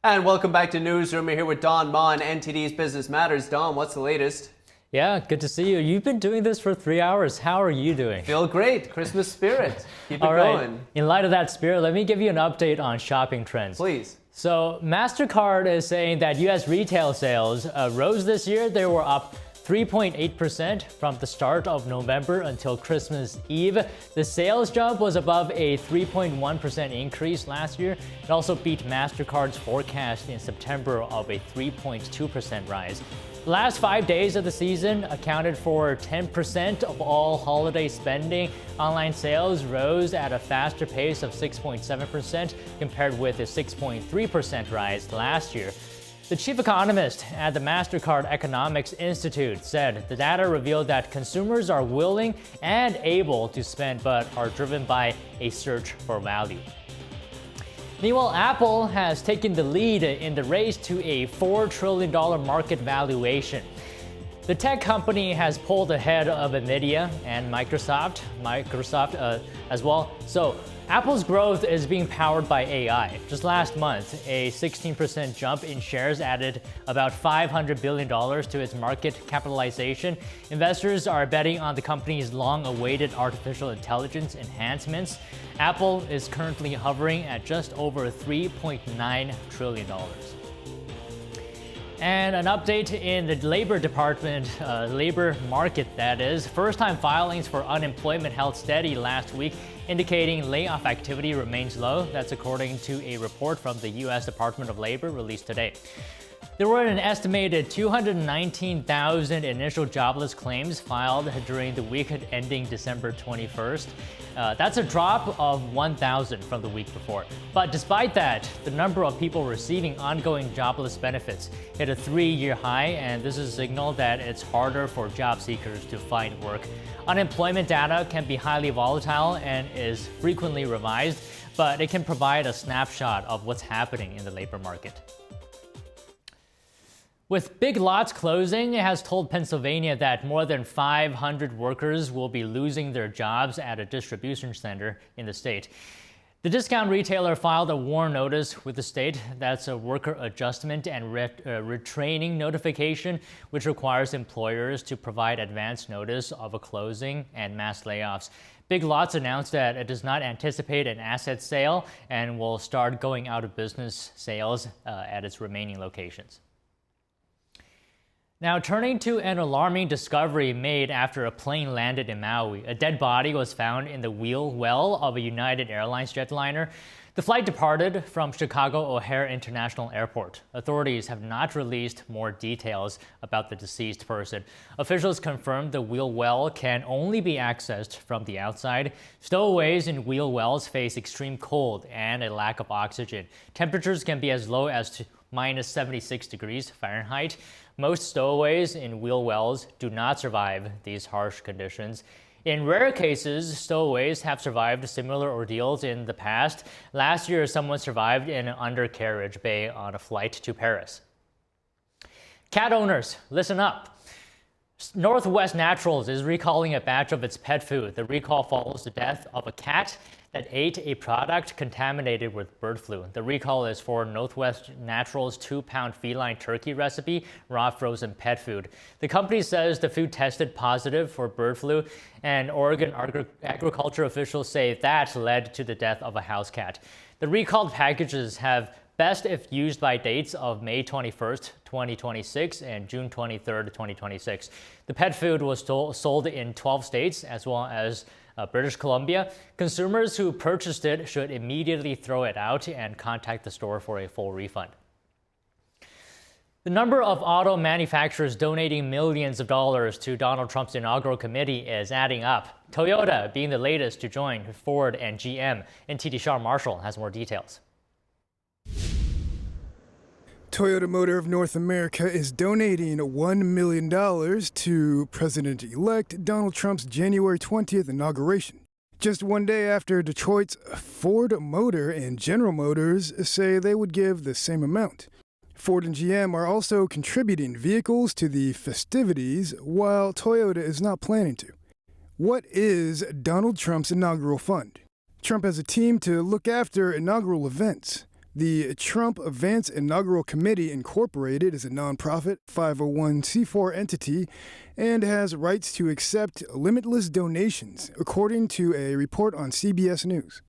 And welcome back to Newsroom. We're here with Don Ma on NTD's Business Matters. Don, what's the latest? Yeah, good to see you. You've been doing this for 3 hours. How are you doing? Feel great. Christmas spirit. Keep it All right. going. In light of that spirit, let me give you an update on shopping trends. Please. So MasterCard is saying that U.S. retail sales rose this year. They were up 3.8% from the start of November until Christmas Eve. The sales jump was above a 3.1% increase last year. It also beat MasterCard's forecast in September of a 3.2% rise. The last 5 days of the season accounted for 10% of all holiday spending. Online sales rose at a faster pace of 6.7% compared with a 6.3% rise last year. The chief economist at the MasterCard Economics Institute said the data revealed that consumers are willing and able to spend but are driven by a search for value. Meanwhile, Apple has taken the lead in the race to a $4 trillion market valuation. The tech company has pulled ahead of Nvidia and Microsoft as well. So Apple's growth is being powered by AI. Just last month, a 16% jump in shares added about $500 billion to its market capitalization. Investors are betting on the company's long-awaited artificial intelligence enhancements. Apple is currently hovering at just over $3.9 trillion. And an update in the Labor Department, labor market that is. First-time filings for unemployment held steady last week, indicating layoff activity remains low. That's according to a report from the U.S. Department of Labor released today. There were an estimated 219,000 initial jobless claims filed during the week ending December 21st. That's a drop of 1,000 from the week before. But despite that, the number of people receiving ongoing jobless benefits hit a 3-year high, and this is a signal that it's harder for job seekers to find work. Unemployment data can be highly volatile and is frequently revised, but it can provide a snapshot of what's happening in the labor market. With Big Lots closing, it has told Pennsylvania that more than 500 workers will be losing their jobs at a distribution center in the state. The discount retailer filed a WARN notice with the state. That's a worker adjustment and retraining notification, which requires employers to provide advance notice of a closing and mass layoffs. Big Lots announced that it does not anticipate an asset sale and will start going out of business sales at its remaining locations. Now, turning to an alarming discovery made after a plane landed in Maui. A dead body was found in the wheel well of a United Airlines jetliner. The flight departed from Chicago O'Hare International Airport. Authorities have not released more details about the deceased person. Officials confirmed the wheel well can only be accessed from the outside. Stowaways in wheel wells face extreme cold and a lack of oxygen. Temperatures can be as low as to minus 76 degrees Fahrenheit. Most stowaways in wheel wells do not survive these harsh conditions. In rare cases, stowaways have survived similar ordeals in the past. Last year, someone survived in an undercarriage bay on a flight to Paris. Cat owners, listen up. Northwest Naturals is recalling a batch of its pet food. The recall follows the death of a cat that ate a product contaminated with bird flu. The recall is for Northwest Naturals' 2-pound feline turkey recipe, raw frozen pet food. The company says the food tested positive for bird flu, and Oregon agriculture officials say that led to the death of a house cat. The recalled packages have best if used by dates of May 21st, 2026 and June 23rd, 2026. The pet food was sold in 12 states as well as British Columbia. Consumers who purchased it should immediately throw it out and contact the store for a full refund. The number of auto manufacturers donating millions of dollars to Donald Trump's inaugural committee is adding up. Toyota being the latest to join Ford and GM. NTD Shar Marshall has more details. Toyota Motor of North America is donating $1 million to President-elect Donald Trump's January 20th inauguration. Just one day after Detroit's Ford Motor and General Motors say they would give the same amount. Ford and GM are also contributing vehicles to the festivities, while Toyota is not planning to. What is Donald Trump's inaugural fund? Trump has a team to look after inaugural events. The Trump Advance Inaugural Committee Incorporated is a nonprofit 501c4 entity and has rights to accept limitless donations, according to a report on CBS News.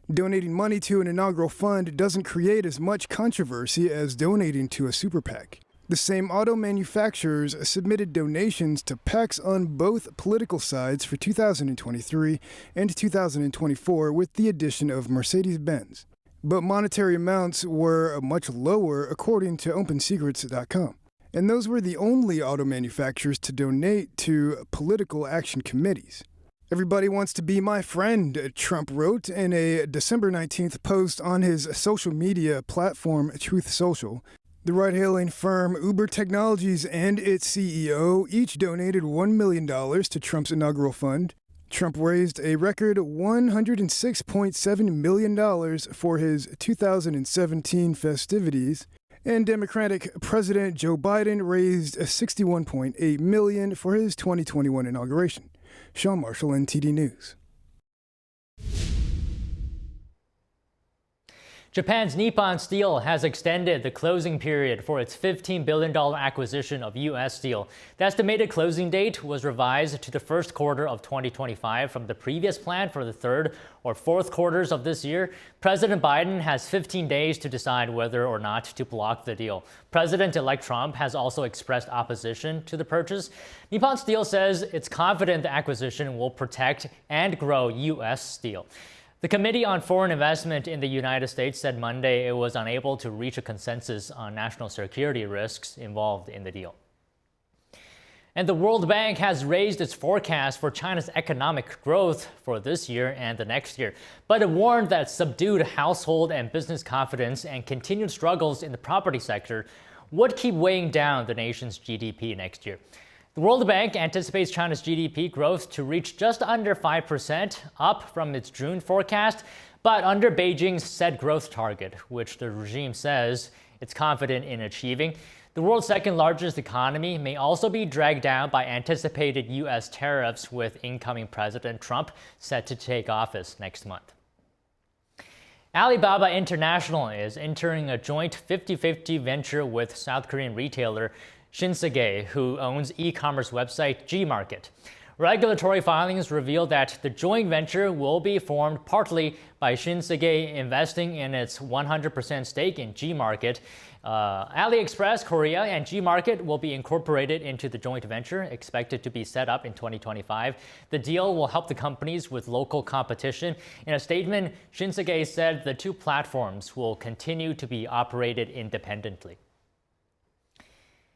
Donating money to an inaugural fund doesn't create as much controversy as donating to a super PAC. The same auto manufacturers submitted donations to PACs on both political sides for 2023 and 2024 with the addition of Mercedes-Benz. But monetary amounts were much lower according to OpenSecrets.com. And those were the only auto manufacturers to donate to political action committees. Everybody wants to be my friend, Trump wrote in a December 19th post on his social media platform, Truth Social. The ride-hailing firm Uber Technologies and its CEO each donated $1 million to Trump's inaugural fund. Trump raised a record $106.7 million for his 2017 festivities, and Democratic President Joe Biden raised $61.8 million for his 2021 inauguration. Sean Marshall, NTD News. Japan's Nippon Steel has extended the closing period for its $15 billion acquisition of U.S. Steel. The estimated closing date was revised to the first quarter of 2025 from the previous plan for the third or fourth quarters of this year. President Biden has 15 days to decide whether or not to block the deal. President-elect Trump has also expressed opposition to the purchase. Nippon Steel says it's confident the acquisition will protect and grow U.S. steel. The Committee on Foreign Investment in the United States said Monday it was unable to reach a consensus on national security risks involved in the deal. And the World Bank has raised its forecast for China's economic growth for this year and the next year, but it warned that subdued household and business confidence and continued struggles in the property sector would keep weighing down the nation's GDP next year. The World Bank anticipates China's GDP growth to reach just under 5%, up from its June forecast, but under Beijing's set growth target, which the regime says it's confident in achieving. The world's second largest economy may also be dragged down by anticipated U.S. tariffs, with incoming President Trump set to take office next month. Alibaba International is entering a joint 50-50 venture with South Korean retailer Shin, who owns e-commerce website Gmarket. Regulatory filings reveal that the joint venture will be formed partly by Shin investing in its 100% stake in Gmarket. AliExpress Korea and Gmarket will be incorporated into the joint venture, expected to be set up in 2025. The deal will help the companies with local competition. In a statement, Shin said the two platforms will continue to be operated independently.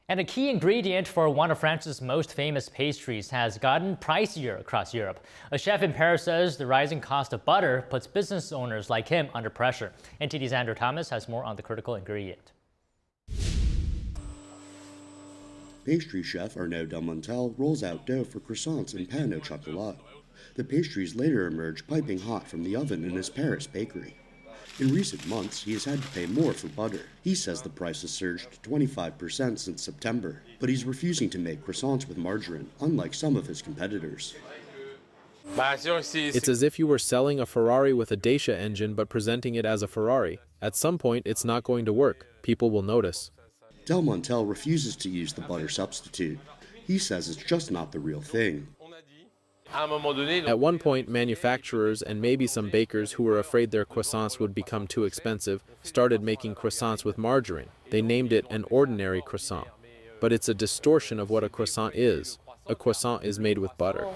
And a key ingredient for one of France's most famous pastries has gotten pricier across Europe. A chef in Paris says the rising cost of butter puts business owners like him under pressure. NTD's Andrew Thomas has more on the critical ingredient. Pastry chef Arnaud Delmontel rolls out dough for croissants and pain au chocolat. The pastries later emerge piping hot from the oven in his Paris bakery. In recent months, he has had to pay more for butter. He says the price has surged 25% since September, but he's refusing to make croissants with margarine, unlike some of his competitors. It's as if you were selling a Ferrari with a Dacia engine but presenting it as a Ferrari. At some point, it's not going to work. People will notice. Delmontel refuses to use the butter substitute. He says it's just not the real thing. At one point, manufacturers and maybe some bakers who were afraid their croissants would become too expensive started making croissants with margarine. They named it an ordinary croissant. But it's a distortion of what a croissant is. A croissant is made with butter.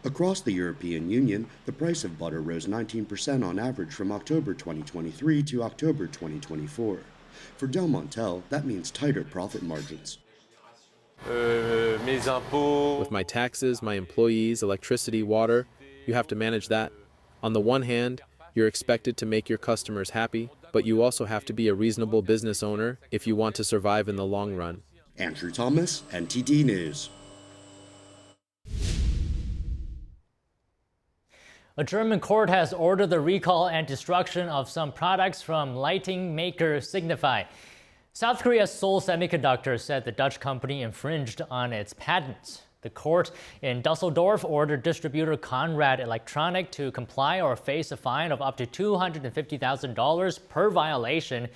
Across the European Union, the price of butter rose 19% on average from October 2023 to October 2024. For Delmontel, that means tighter profit margins. With my taxes, my employees, electricity, water, you have to manage that. On the one hand, you're expected to make your customers happy, but you also have to be a reasonable business owner if you want to survive in the long run. Andrew Thomas, NTD News. A German court has ordered the recall and destruction of some products from lighting maker Signify. South Korea's Seoul Semiconductor said the Dutch company infringed on its patents. The court in Dusseldorf ordered distributor Conrad Electronic to comply or face a fine of up to $250,000 per violation.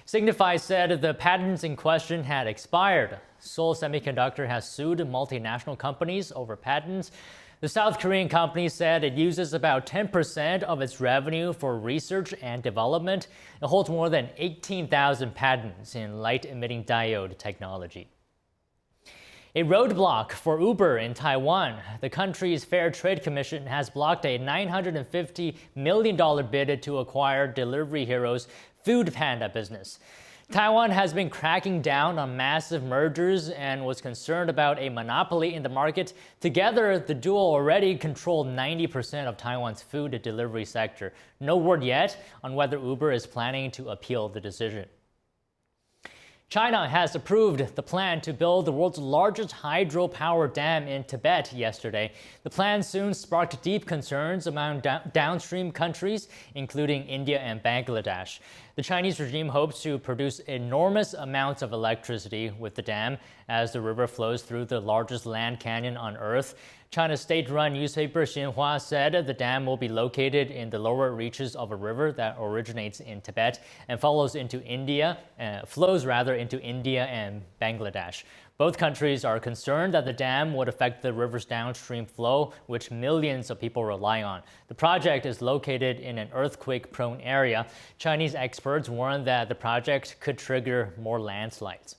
Signify said the patents in question had expired. Seoul Semiconductor has sued multinational companies over patents. The South Korean company said it uses about 10% of its revenue for research and development. It holds more than 18,000 patents in light-emitting diode technology. A roadblock for Uber in Taiwan. The country's Fair Trade Commission has blocked a $950 million bid to acquire Delivery Hero's Food Panda business. Taiwan has been cracking down on massive mergers and was concerned about a monopoly in the market. Together, the duo already control 90% of Taiwan's food delivery sector. No word yet on whether Uber is planning to appeal the decision. China has approved the plan to build the world's largest hydropower dam in Tibet yesterday. The plan soon sparked deep concerns among downstream countries, including India and Bangladesh. The Chinese regime hopes to produce enormous amounts of electricity with the dam as the river flows through the largest land canyon on Earth. China's state-run newspaper Xinhua said the dam will be located in the lower reaches of a river that originates in Tibet and flows into India and Bangladesh. Both countries are concerned that the dam would affect the river's downstream flow, which millions of people rely on. The project is located in an earthquake-prone area. Chinese experts warn that the project could trigger more landslides.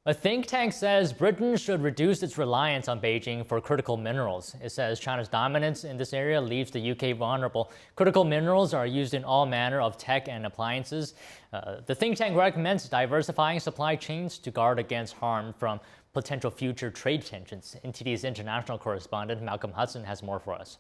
A think tank says Britain should reduce its reliance on Beijing for critical minerals. It says China's dominance in this area leaves the UK vulnerable. Critical minerals are used in all manner of tech and appliances. The think tank recommends diversifying supply chains to guard against harm from potential future trade tensions. NTD's international correspondent Malcolm Hudson has more for us.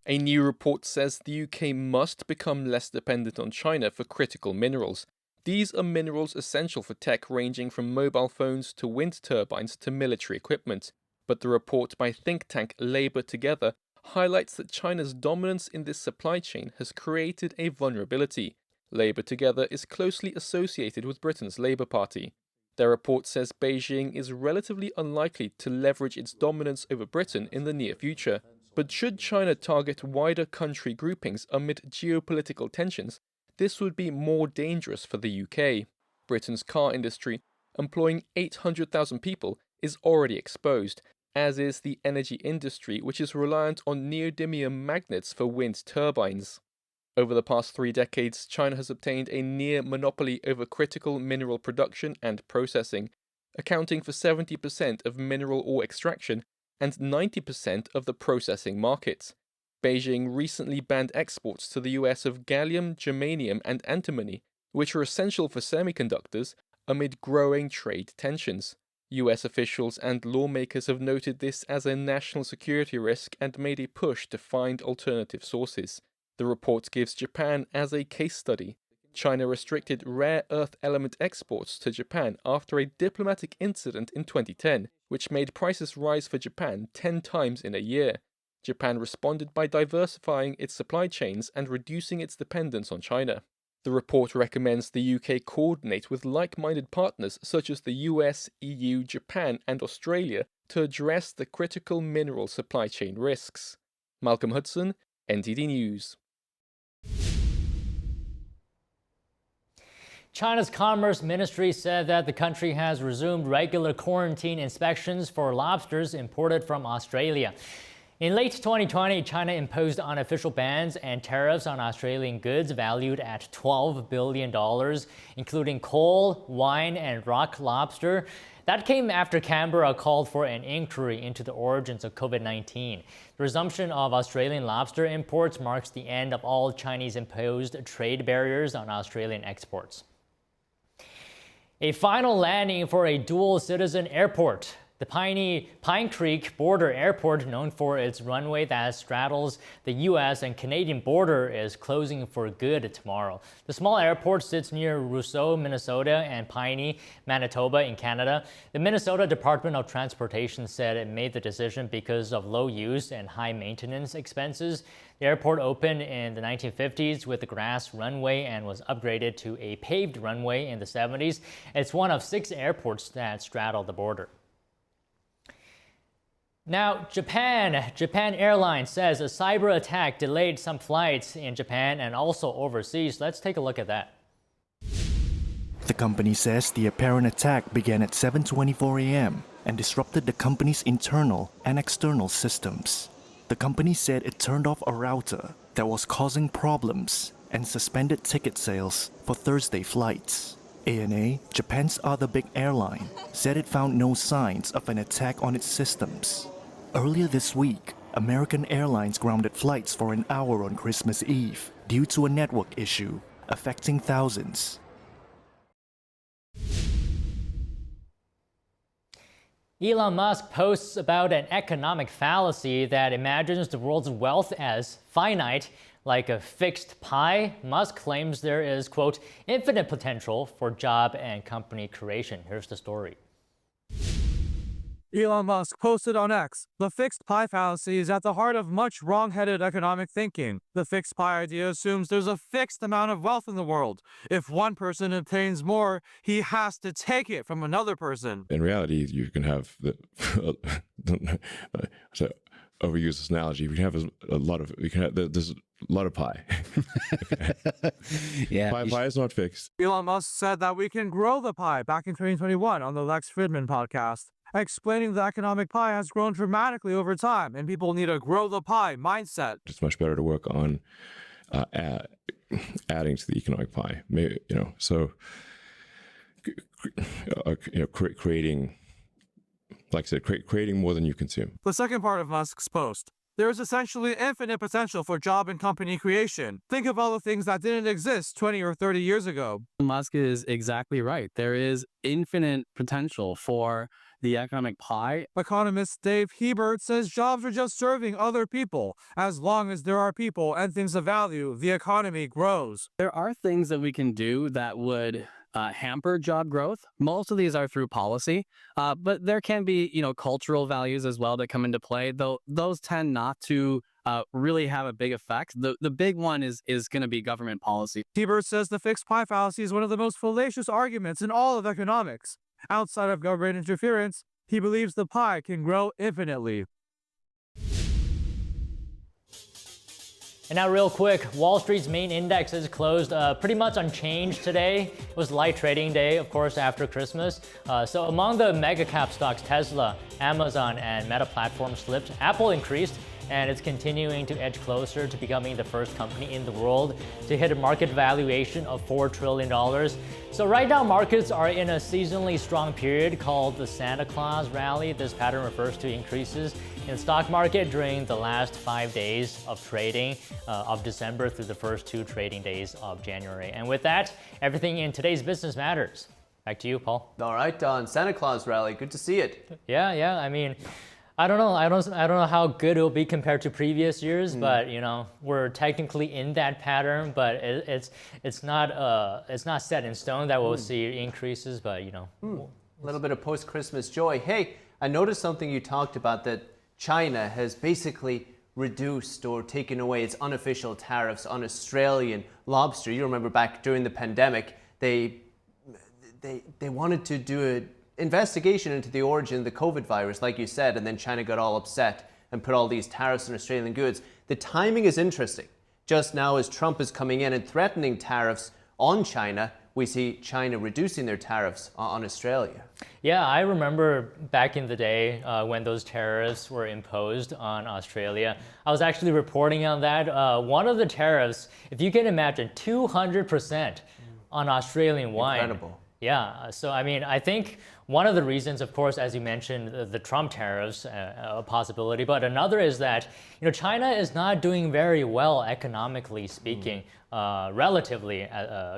A new report says the UK must become less dependent on China for critical minerals. These are minerals essential for tech ranging from mobile phones to wind turbines to military equipment. But the report by think tank Labour Together highlights that China's dominance in this supply chain has created a vulnerability. Labour Together is closely associated with Britain's Labour Party. Their report says Beijing is relatively unlikely to leverage its dominance over Britain in the near future. But should China target wider country groupings amid geopolitical tensions, this would be more dangerous for the UK. Britain's car industry, employing 800,000 people, is already exposed, as is the energy industry, which is reliant on neodymium magnets for wind turbines. Over the past 3 decades, China has obtained a near monopoly over critical mineral production and processing, accounting for 70% of mineral ore extraction and 90% of the processing market. Beijing recently banned exports to the US of gallium, germanium, and antimony, which are essential for semiconductors, amid growing trade tensions. US officials and lawmakers have noted this as a national security risk and made a push to find alternative sources. The report gives Japan as a case study. China restricted rare earth element exports to Japan after a diplomatic incident in 2010, which made prices rise for Japan 10 times in a year. Japan responded by diversifying its supply chains and reducing its dependence on China. The report recommends the UK coordinate with like-minded partners such as the US, EU, Japan, and Australia to address the critical mineral supply chain risks. Malcolm Hudson, NTD News. China's Commerce Ministry said that the country has resumed regular quarantine inspections for lobsters imported from Australia. In late 2020, China imposed unofficial bans and tariffs on Australian goods valued at $12 billion, including coal, wine, and rock lobster. That came after Canberra called for an inquiry into the origins of COVID-19. The resumption of Australian lobster imports marks the end of all Chinese-imposed trade barriers on Australian exports. A final landing for a dual-citizen airport. The Pine Creek Border Airport, known for its runway that straddles the U.S. and Canadian border, is closing for good tomorrow. The small airport sits near Roseau, Minnesota, and Piney, Manitoba in Canada. The Minnesota Department of Transportation said it made the decision because of low use and high maintenance expenses. The airport opened in the 1950s with a grass runway and was upgraded to a paved runway in the 70s. It's one of 6 airports that straddle the border. Now, Japan Airlines says a cyber attack delayed some flights in Japan and also overseas. Let's take a look at that. The company says the apparent attack began at 7:24 a.m. and disrupted the company's internal and external systems. The company said it turned off a router that was causing problems and suspended ticket sales for Thursday flights. ANA, Japan's other big airline, said it found no signs of an attack on its systems. Earlier this week, American Airlines grounded flights for an hour on Christmas Eve due to a network issue affecting thousands. Elon Musk posts about an economic fallacy that imagines the world's wealth as finite, like a fixed pie. Musk claims there is, quote, infinite potential for job and company creation. Here's the story. Elon Musk posted on X, "The fixed pie fallacy is at the heart of much wrong-headed economic thinking. The fixed pie idea assumes there's a fixed amount of wealth in the world. If one person obtains more, he has to take it from another person." In reality, you can have the so overuse this analogy. You can have a lot of there's a lot of pie. Yeah, pie is not fixed. Elon Musk said that we can grow the pie back in 2021 on the Lex Fridman podcast, explaining the economic pie has grown dramatically over time and people need a grow the pie mindset. It's much better to work on adding to the economic pie. Maybe, creating, like I said, creating more than you consume. The second part of Musk's post. There is essentially infinite potential for job and company creation. Think of all the things that didn't exist 20 or 30 years ago. Musk is exactly right. There is infinite potential for the economic pie. Economist Dave Hebert says jobs are just serving other people. As long as there are people and things of value, the economy grows. There are things that we can do that would hamper job growth. Most of these are through policy, but there can be, cultural values as well that come into play, though those tend not to really have a big effect. The big one is going to be government policy. Hebert says the fixed pie fallacy is one of the most fallacious arguments in all of economics. Outside of government interference, he believes the pie can grow infinitely. And now real quick, Wall Street's main indexes closed pretty much unchanged today. It was light trading day, of course, after Christmas. So among the mega cap stocks, Tesla, Amazon, and Meta Platforms slipped. Apple increased, and it's continuing to edge closer to becoming the first company in the world to hit a market valuation of $4 trillion. So right now, markets are in a seasonally strong period called the Santa Claus rally. This pattern refers to increases in the stock market during the last 5 days of trading of December through the first 2 trading days of January. And with that, everything in today's Business Matters. Back to you, Paul. All right, Don. Santa Claus rally. Good to see it. Yeah. I mean, I don't know. I don't know how good it'll be compared to previous years, but we're technically in that pattern. But it's not set in stone that we'll see increases. But a little bit of post-Christmas joy. Hey, I noticed something you talked about, that China has basically reduced or taken away its unofficial tariffs on Australian lobster. You remember back during the pandemic, they wanted to do an investigation into the origin of the COVID virus, like you said, and then China got all upset and put all these tariffs on Australian goods. The timing is interesting. Just now, as Trump is coming in and threatening tariffs on China, we see China reducing their tariffs on Australia. Yeah, I remember back in the day when those tariffs were imposed on Australia. I was actually reporting on that. One of the tariffs, if you can imagine, 200% on Australian wine. Incredible. Yeah, so I mean, I think one of the reasons, of course, as you mentioned, the Trump tariffs, a possibility, but another is that, China is not doing very well economically speaking, relatively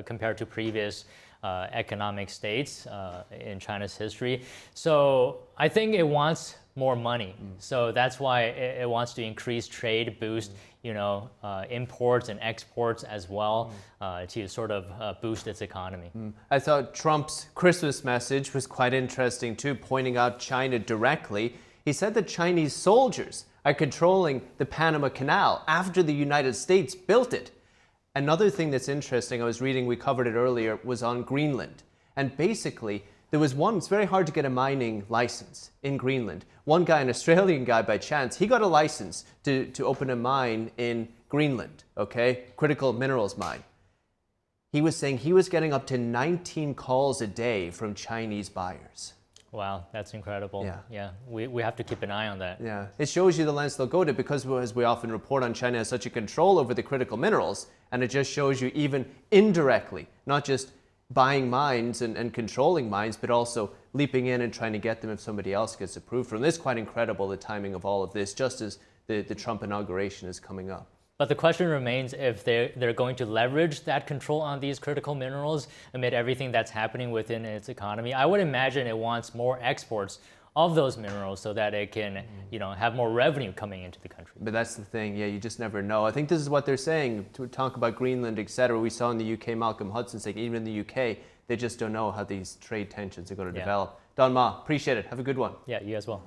compared to previous economic states in China's history. So I think it wants more money. So that's why it wants to increase trade, boost, imports and exports as well to sort of boost its economy. I thought Trump's Christmas message was quite interesting too, pointing out China directly. He said that Chinese soldiers are controlling the Panama Canal after the United States built it. Another thing that's interesting, I was reading, we covered it earlier, was on Greenland. And basically, there was one, it's very hard to get a mining license in Greenland. One guy, an Australian guy by chance, he got a license to open a mine in Greenland, okay? Critical minerals mine. He was saying he was getting up to 19 calls a day from Chinese buyers. Wow, that's incredible. Yeah. We have to keep an eye on that. Yeah, it shows you the lengths they'll go to because, as we often report on, China has such a control over the critical minerals, and it just shows you even indirectly, not just buying mines and controlling mines, but also leaping in and trying to get them if somebody else gets approved for them. It's quite incredible, the timing of all of this, just as the Trump inauguration is coming up. But the question remains if they're going to leverage that control on these critical minerals amid everything that's happening within its economy. I would imagine it wants more exports of those minerals so that it can, have more revenue coming into the country. But that's the thing, yeah, you just never know. I think this is what they're saying, to talk about Greenland, etc. We saw in the UK, Malcolm Hudson saying even in the UK, they just don't know how these trade tensions are going to develop. Don Ma, appreciate it. Have a good one. Yeah, you as well.